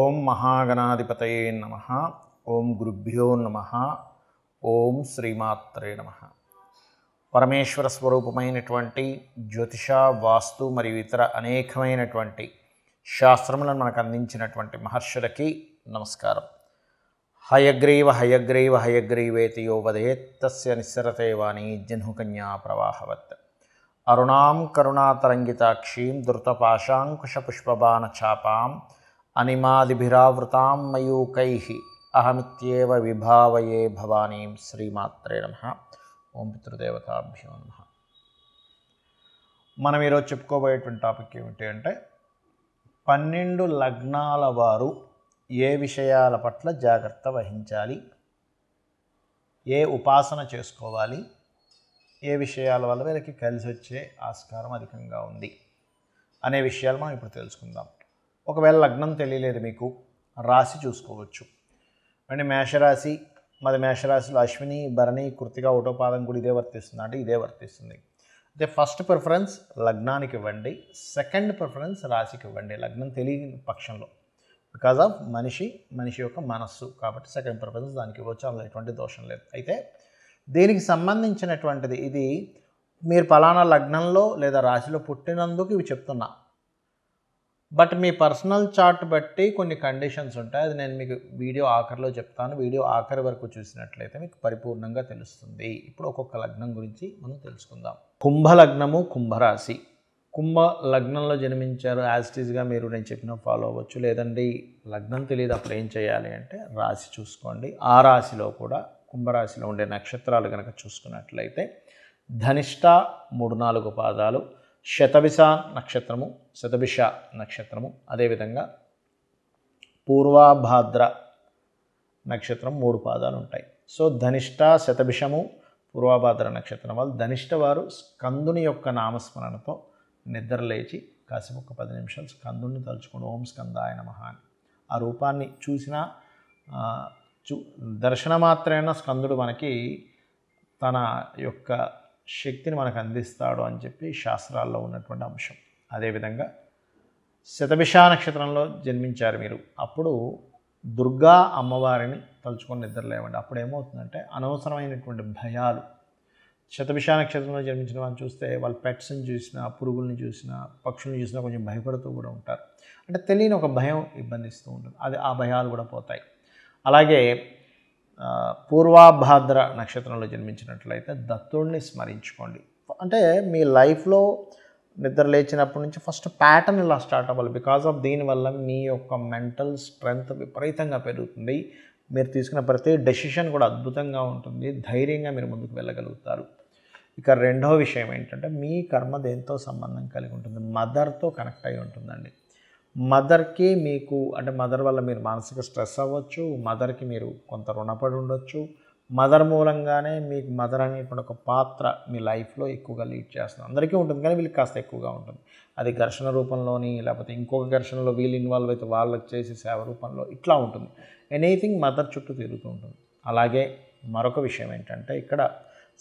ఓం మహాగణాధిపతయే నమః. ఓం గురుభ్యో నమః. ఓం శ్రీమాత్రే నమః. పరమేశ్వర స్వరూపమైనటువంటి జ్యోతిష, వాస్తు మరియు ఇతర అనేకమైనటువంటి శాస్త్రములను మనకు అందించినటువంటి మహర్షులకి నమస్కారం. హయగ్రీవ హయగ్రీవ హయగ్రీవేతి యో వదేత్ తస్య నిస్సరతే వాణి జహ్నుకన్యా ప్రవాహవత్. అరుణాం కరుణాతరంగితాక్షీం ధృతపాశాంకుశపుష్పబాణచాపాం అనిమాదిభిరావృతాం మయూకైః అహమిత్యేవ విభావయే భవానీం. శ్రీమాత్రే నమః. ఓం పితృదేవతాభ్యో నమః. మనం ఈరోజు చెప్పుకోబోయేటువంటి టాపిక్ ఏమిటి అంటే 12 లగ్నాల వారు ఏ విషయాల పట్ల జాగ్రత్త వహించాలి, ఏ ఉపాసన చేసుకోవాలి, ఏ విషయాల వల్ల వీళ్ళకి కలిసి వచ్చే ఆస్కారం అధికంగా ఉంది అనే విషయాలు మనం ఇప్పుడు తెలుసుకుందాం. ఒకవేళ లగ్నం తెలియలేదు మీకు, రాశి చూసుకోవచ్చు. అంటే మేషరాశి, మాది మేషరాశిలో అశ్విని, భరణి, కృత్తిక, ఒకటో పాదం కూడా ఇదే వర్తిస్తుంది అంటే ఇదే వర్తిస్తుంది. అయితే ఫస్ట్ ప్రిఫరెన్స్ లగ్నానికి ఇవ్వండి, సెకండ్ ప్రిఫరెన్స్ రాశికి ఇవ్వండి లగ్నం తెలియని పక్షంలో. బికాజ్ ఆఫ్ మనిషి యొక్క మనస్సు కాబట్టి సెకండ్ ప్రిఫరెన్స్ దానికి ఇవ్వచ్చు, అందులో ఎటువంటి దోషం లేదు. అయితే దీనికి సంబంధించినటువంటిది ఇది మీరు పలానా లగ్నంలో లేదా రాశిలో పుట్టినందుకు ఇవి చెప్తున్నా. బట్ మీ పర్సనల్ చార్ట్ బట్టి కొన్ని కండిషన్స్ ఉంటాయి, అది నేను మీకు వీడియో ఆఖరిలో చెప్తాను. వీడియో ఆఖరి వరకు చూసినట్లయితే మీకు పరిపూర్ణంగా తెలుస్తుంది. ఇప్పుడు ఒక్కొక్క లగ్నం గురించి మనం తెలుసుకుందాం. కుంభ లగ్నము, కుంభరాశి. కుంభ లగ్నంలో జన్మించారు, యాజిటీస్గా మీరు నేను చెప్పిన ఫాలో అవ్వచ్చు. లేదండి లగ్నం తెలియదు అప్పుడు ఏం చేయాలి అంటే రాశి చూసుకోండి. ఆ రాశిలో కూడా కుంభరాశిలో ఉండే నక్షత్రాలు కనుక చూసుకున్నట్లయితే ధనిష్ట 3-4 పాదాలు, శతభిష నక్షత్రము, అదేవిధంగా పూర్వభాద్ర నక్షత్రం 3 పాదాలు ఉంటాయి. సో ధనిష్ట, శతభిషము, పూర్వభాద్ర నక్షత్రం వాళ్ళు ధనిష్ట వారు స్కందుని యొక్క నామస్మరణతో నిద్రలేచి కాసేపు ఒక 10 నిమిషాలు స్కందుని తలుచుకుని ఓం స్కందాయ నమః అని ఆ రూపాన్ని చూసినా దర్శనమాత్రేన స్కందుడు మనకి తన యొక్క శక్తిని మనకు అందిస్తాడు అని చెప్పి శాస్త్రాల్లో ఉన్నటువంటి అంశం. అదేవిధంగా శతభిష నక్షత్రంలో జన్మించారు మీరు, అప్పుడు దుర్గా అమ్మవారిని తలుచుకొని నిద్రలేవండి. అప్పుడు ఏమవుతుందంటే అనవసరమైనటువంటి భయాలు, శతభిష నక్షత్రంలో జన్మించిన వాళ్ళని చూస్తే వాళ్ళ పెట్స్ని చూసినా, పురుగుల్ని చూసినా, పక్షుల్ని చూసినా కొంచెం భయపడుతూ కూడా ఉంటారు. అంటే తెలియని ఒక భయం ఇబ్బందిస్తూ ఉంటుంది, ఆ భయాలు కూడా పోతాయి. అలాగే పూర్వభాద్ర నక్షత్రంలో జన్మించినట్లయితే దత్తుడిని స్మరించుకోండి. అంటే మీ లైఫ్లో నిద్ర లేచినప్పటి నుంచి ఫస్ట్ ప్యాటర్న్ ఇలా స్టార్ట్ అవ్వాలి. బికాజ్ ఆఫ్ దీనివల్ల మీ యొక్క మెంటల్ స్ట్రెంగ్త్ విపరీతంగా పెరుగుతుంది. మీరు తీసుకున్న ప్రతి డెసిషన్ కూడా అద్భుతంగా ఉంటుంది, ధైర్యంగా మీరు ముందుకు వెళ్ళగలుగుతారు. ఇక రెండవ విషయం ఏంటంటే మీ కర్మ దేంతో సంబంధం కలిగి ఉంటుంది, మదర్తో కనెక్ట్ అయి ఉంటుందండి. మదర్కి మీకు అంటే మదర్ వల్ల మీరు మానసిక స్ట్రెస్ అవ్వచ్చు, మదర్కి మీరు కొంత రుణపడి ఉండొచ్చు. మదర్ మూలంగానే మీకు మదర్ అనేటువంటి ఒక పాత్ర మీ లైఫ్లో ఎక్కువగా లీడ్ చేస్తుంది. అందరికీ ఉంటుంది కానీ వీళ్ళకి కాస్త ఎక్కువగా ఉంటుంది. అది ఘర్షణ రూపంలోని, లేకపోతే ఇంకొక ఘర్షణలో వీళ్ళు ఇన్వాల్వ్ అయితే వాళ్ళకి చేసే సేవ రూపంలో ఇట్లా ఉంటుంది. ఎనీథింగ్ మదర్ చుట్టూ తిరుగుతూ ఉంటుంది. అలాగే మరొక విషయం ఏంటంటే ఇక్కడ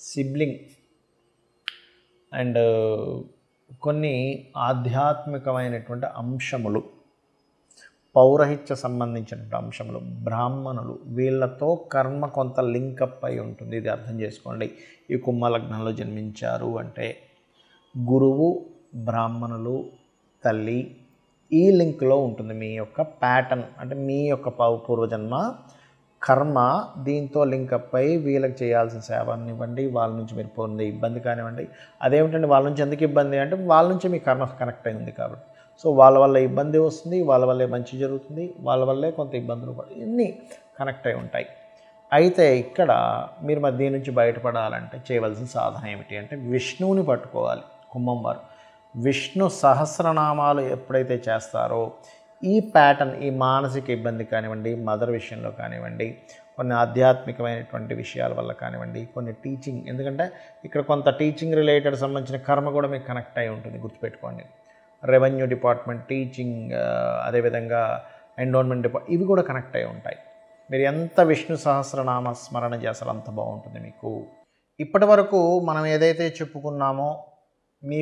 సిబ్లింగ్ అండ్ కొన్ని ఆధ్యాత్మికమైనటువంటి అంశములు, పౌరహిత్య సంబంధించినటువంటి అంశములు, బ్రాహ్మణులు, వీళ్ళతో కర్మ కొంత లింకప్ అయి ఉంటుంది. ఇది అర్థం చేసుకోండి. ఈ కుంభ లగ్నంలో జన్మించారు అంటే గురువు, బ్రాహ్మణులు, తల్లి, ఈ లింక్లో ఉంటుంది మీ యొక్క ప్యాటర్న్. అంటే మీ యొక్క పూర్వజన్మ కర్మ దీంతో లింకప్ అయి వీళ్ళకి చేయాల్సిన సేవనివ్వండి, వాళ్ళ నుంచి మీరు పొందే ఇబ్బంది కానివ్వండి. అదేమిటంటే వాళ్ళ నుంచి ఎందుకు ఇబ్బంది అంటే వాళ్ళ నుంచి మీ కర్మ కనెక్ట్ అయింది కాబట్టి. సో వాళ్ళ వల్ల ఇబ్బంది వస్తుంది, వాళ్ళ వల్లే మంచి జరుగుతుంది, వాళ్ళ వల్లే కొంత ఇబ్బందులు కూడా ఇన్ని కనెక్ట్ అయి ఉంటాయి. అయితే ఇక్కడ మీరు మరి దీని నుంచి బయటపడాలంటే చేయవలసిన సాధన ఏమిటి అంటే విష్ణువుని పట్టుకోవాలి. కుంభం వారు విష్ణు సహస్రనామాలు ఎప్పుడైతే చేస్తారో ఈ ప్యాటర్న్, ఈ మానసిక ఇబ్బంది కానివ్వండి, మదర్ విషయంలో కానివ్వండి, కొన్ని ఆధ్యాత్మికమైనటువంటి విషయాల వల్ల కానివ్వండి, కొన్ని టీచింగ్, ఎందుకంటే ఇక్కడ కొంత టీచింగ్ రిలేటెడ్ సంబంధించిన కర్మ కూడా మీకు కనెక్ట్ అయి ఉంటుంది, గుర్తుపెట్టుకోండి. రెవెన్యూ డిపార్ట్మెంట్, టీచింగ్, అదేవిధంగా ఎండోన్మెంట్ డిపార్ట్మెంట్, ఇవి కూడా కనెక్ట్ అయి ఉంటాయి. మీరు ఎంత విష్ణు సహస్రనామ స్మరణ చేస్తారో అంత బాగుంటుంది మీకు. ఇప్పటి వరకు మనం ఏదైతే చెప్పుకున్నామో మీ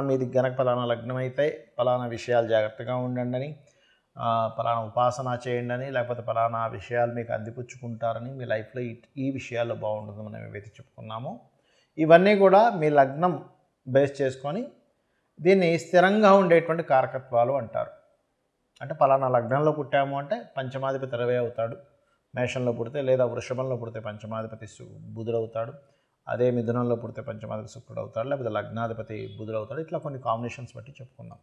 మీది గనక పలానా లగ్నం అయితే పలానా విషయాలు జాగ్రత్తగా ఉండండి అని, పలానా ఉపాసన చేయండి అని, లేకపోతే పలానా విషయాలు మీకు అందిపుచ్చుకుంటారని, మీ లైఫ్లో ఈ విషయాల్లో బాగుంటుంది మనం ఏవైతే చెప్పుకున్నామో ఇవన్నీ కూడా మీ లగ్నం బేస్ చేసుకొని దీన్ని స్థిరంగా ఉండేటువంటి కారకత్వాలు అంటారు. అంటే పలానా లగ్నంలో పుట్టాము అంటే పంచమాధిపతి రవి అవుతాడు మేషంలో పుడితే, లేదా వృషభంలో పుడితే పంచమాధిపతి బుధుడు అవుతాడు, అదే మిథునంలో పుడితే పంచమాధిపతి శుక్రుడు అవుతాడు, లేకపోతే లగ్నాధిపతి బుధుడు అవుతాడు. ఇట్లా కొన్ని కాంబినేషన్స్ బట్టి చెప్పుకున్నాం.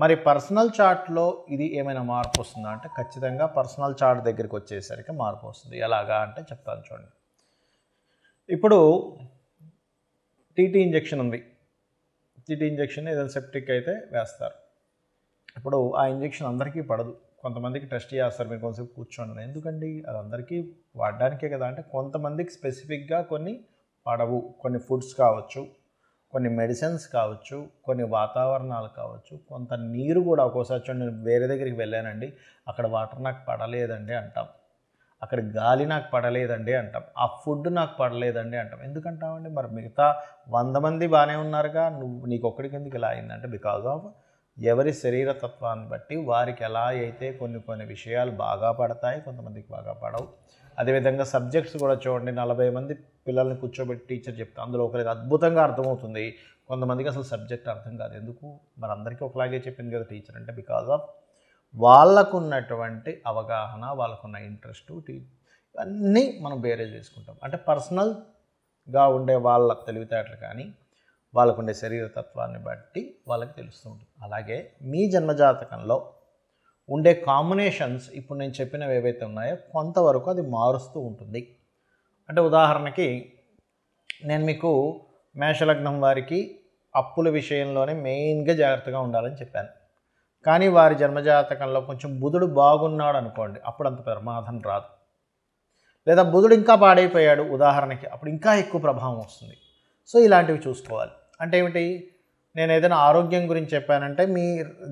మరి పర్సనల్ చార్ట్లో ఇది ఏమైనా మార్పు వస్తుందా అంటే ఖచ్చితంగా పర్సనల్ చార్ట్ దగ్గరికి వచ్చేసరికి మార్పు వస్తుంది. ఎలాగా అంటే చెప్తాను చూడండి. ఇప్పుడు టీటీ ఇంజెక్షన్ ఉంది. టీటీ ఇంజెక్షన్ ఏదైనా సెప్టిక్ అయితే వేస్తారు. ఇప్పుడు ఆ ఇంజెక్షన్ అందరికీ పడదు. కొంతమందికి టెస్ట్ చేస్తారు, మీరు కొంచెంసేపు కూర్చోండి. ఎందుకండి అది అందరికీ వాడడానికే కదా అంటే కొంతమందికి స్పెసిఫిక్గా కొన్ని పడవు. కొన్ని ఫుడ్స్ కావచ్చు, కొన్ని మెడిసిన్స్ కావచ్చు, కొన్ని వాతావరణాలు కావచ్చు, కొంత నీరు కూడా. ఒక్కోసారి చూడండి, నేను వేరే దగ్గరికి వెళ్ళానండి, అక్కడ వాటర్ నాకు పడలేదండి అంటాం, అక్కడ గాలి నాకు పడలేదండి అంటాం, ఆ ఫుడ్ నాకు పడలేదండి అంటాం. ఎందుకంటామండి? మరి మిగతా 100 మంది బాగానే ఉన్నారుగా, నీకు ఒక్కడికి ఎందుకు ఇలా అయిందంటే బికాజ్ ఆఫ్ ఎవరి శరీరతత్వాన్ని బట్టి వారికి ఎలా అయితే కొన్ని విషయాలు బాగా పడతాయి, కొంతమందికి బాగా పడవు. అదేవిధంగా సబ్జెక్ట్స్ కూడా చూడండి, 40 మంది పిల్లల్ని కూర్చోబెట్టి టీచర్ చెప్తా, అందులో ఒకరికి అద్భుతంగా అర్థమవుతుంది, కొంతమందికి అసలు సబ్జెక్ట్ అర్థం కాదు. ఎందుకు? మరి అందరికీ ఒకలాగే చెప్పింది కదా టీచర్ అంటే బికాజ్ ఆఫ్ వాళ్ళకున్నటువంటి అవగాహన, వాళ్ళకున్న ఇంట్రెస్ట్, ఇవన్నీ మనం బేరేజ్ చేసుకుంటాం. అంటే పర్సనల్గా ఉండే వాళ్ళ తెలివితేటలు కానీ వాళ్ళకుండే శరీరతత్వాన్ని బట్టి వాళ్ళకి తెలుస్తూ ఉంటుంది. అలాగే మీ జన్మజాతకంలో ఉండే కాంబినేషన్స్ ఇప్పుడు నేను చెప్పినవి ఏవైతే ఉన్నాయో కొంతవరకు అది మారుస్తూ ఉంటుంది. అంటే ఉదాహరణకి నేను మీకు మేషలగ్నం వారికి అప్పుల విషయంలోనే మెయిన్గా జాగ్రత్తగా ఉండాలని చెప్పాను. కానీ వారి జన్మజాతకంలో కొంచెం బుధుడు బాగున్నాడు అనుకోండి, అప్పుడు అంత ప్రమాదం రాదు. లేదా బుధుడు ఇంకా పాడైపోయాడు ఉదాహరణకి, అప్పుడు ఇంకా ఎక్కువ ప్రభావం వస్తుంది. సో ఇలాంటివి చూసుకోవాలి. అంటే ఏమిటి? నేను ఏదైనా ఆరోగ్యం గురించి చెప్పానంటే మీ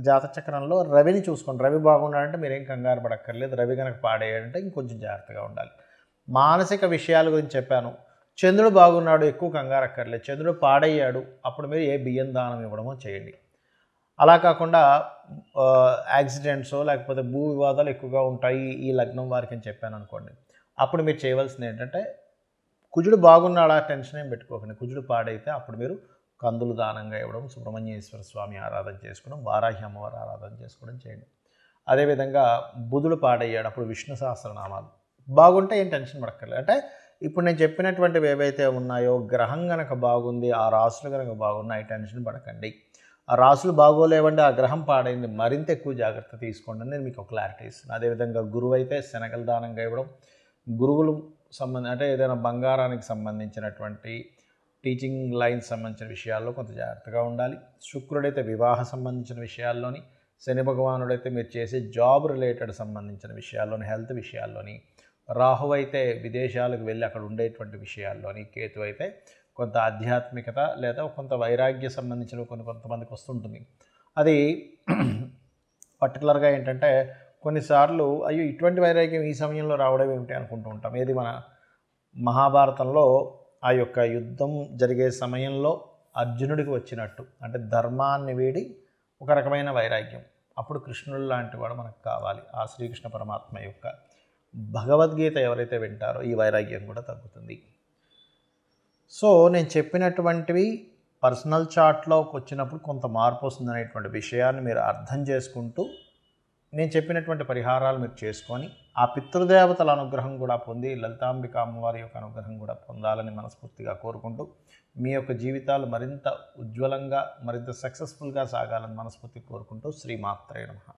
జాతచక్రంలో రవిని చూసుకోండి. రవి బాగున్నాడంటే మీరేం కంగారు పడక్కర్లేదు. రవి కనుక పాడేయాడంటే ఇంకొంచెం జాగ్రత్తగా ఉండాలి. మానసిక విషయాల గురించి చెప్పాను. చంద్రుడు బాగున్నాడు, ఎక్కువ కంగారు అక్కర్లేదు. చంద్రుడు పాడయ్యాడు, అప్పుడు మీరు ఏ బియ్యం దానం ఇవ్వడమో చేయండి. అలా కాకుండా యాక్సిడెంట్స్ లేకపోతే భూ వివాదాలు ఎక్కువగా ఉంటాయి ఈ లగ్నం వారికి అని చెప్పాను అనుకోండి, అప్పుడు మీరు చేయవలసింది ఏంటంటే కుజుడు బాగున్నాడా టెన్షన్ ఏం పెట్టుకోకండి. కుజుడు పాడైతే అప్పుడు మీరు కందులు దానంగా ఇవ్వడం, సుబ్రహ్మణ్యేశ్వర స్వామి ఆరాధన చేసుకోవడం, వారాహి అమ్మవారి ఆరాధన చేసుకోవడం చేయండి. అదేవిధంగా బుధుడు పాడయ్యాడు, అప్పుడు విష్ణు సహస్రనామాలు బాగుంటే ఏం టెన్షన్ పడక్కర్లేదు. అంటే ఇప్పుడు నేను చెప్పినటువంటివి ఏవైతే ఉన్నాయో గ్రహం కనుక బాగుంది, ఆ రాసులు కనుక బాగున్నాయి, టెన్షన్ పడకండి. ఆ రాసులు బాగోలేవండి, ఆ గ్రహం పాడైంది, మరింత ఎక్కువ జాగ్రత్త తీసుకోండి అని నేను మీకు ఒక క్లారిటీ ఇస్తున్నాను. అదేవిధంగా గురువు అయితే శనగలు దానంగా ఇవ్వడం, గురువులు అంటే ఏదైనా బంగారానికి సంబంధించినటువంటి టీచింగ్ లైన్స్ సంబంధించిన విషయాల్లో కొంత జాగ్రత్తగా ఉండాలి. శుక్రుడైతే వివాహ సంబంధించిన విషయాల్లోని, శని భగవానుడైతే మీరు చేసే జాబ్ రిలేటెడ్ సంబంధించిన విషయాల్లోని, హెల్త్ విషయాల్లోని, రాహు అయితే విదేశాలకు వెళ్ళి అక్కడ ఉండేటువంటి విషయాల్లోని, కేతు అయితే కొంత ఆధ్యాత్మికత లేదా కొంత వైరాగ్య సంబంధించిన కొంతమందికి వస్తుంటుంది. అది పర్టికులర్గా ఏంటంటే కొన్నిసార్లు అయ్యో ఇటువంటి వైరాగ్యం ఈ సమయంలో రావడం ఏమిటి అనుకుంటూ ఉంటాం. ఏది మన మహాభారతంలో ఆ యొక్క యుద్ధం జరిగే సమయంలో అర్జునుడికి వచ్చినట్టు, అంటే ధర్మాన్ని వీడి ఒక రకమైన వైరాగ్యం. అప్పుడు కృష్ణుడు లాంటి వాడు మనకు కావాలి. ఆ శ్రీకృష్ణ పరమాత్మ యొక్క భగవద్గీత ఎవరైతే వింటారో ఈ వైరాగ్యం కూడా తగ్గుతుంది. సో నేను చెప్పినటువంటివి పర్సనల్ చార్ట్లోకి వచ్చినప్పుడు కొంత మార్పు వస్తుందనేటువంటి విషయాన్ని మీరు అర్థం చేసుకుంటూ నేను చెప్పినటువంటి పరిహారాలు మీరు చేసుకొని ఆ పితృదేవతల అనుగ్రహం కూడా పొంది లలితాంబిక అమ్మవారి యొక్క అనుగ్రహం కూడా పొందాలని మనస్ఫూర్తిగా కోరుకుంటూ మీ యొక్క జీవితాలు మరింత ఉజ్వలంగా మరింత సక్సెస్ఫుల్గా సాగాలని మనస్ఫూర్తిగా కోరుకుంటూ శ్రీమాత్రే నమః.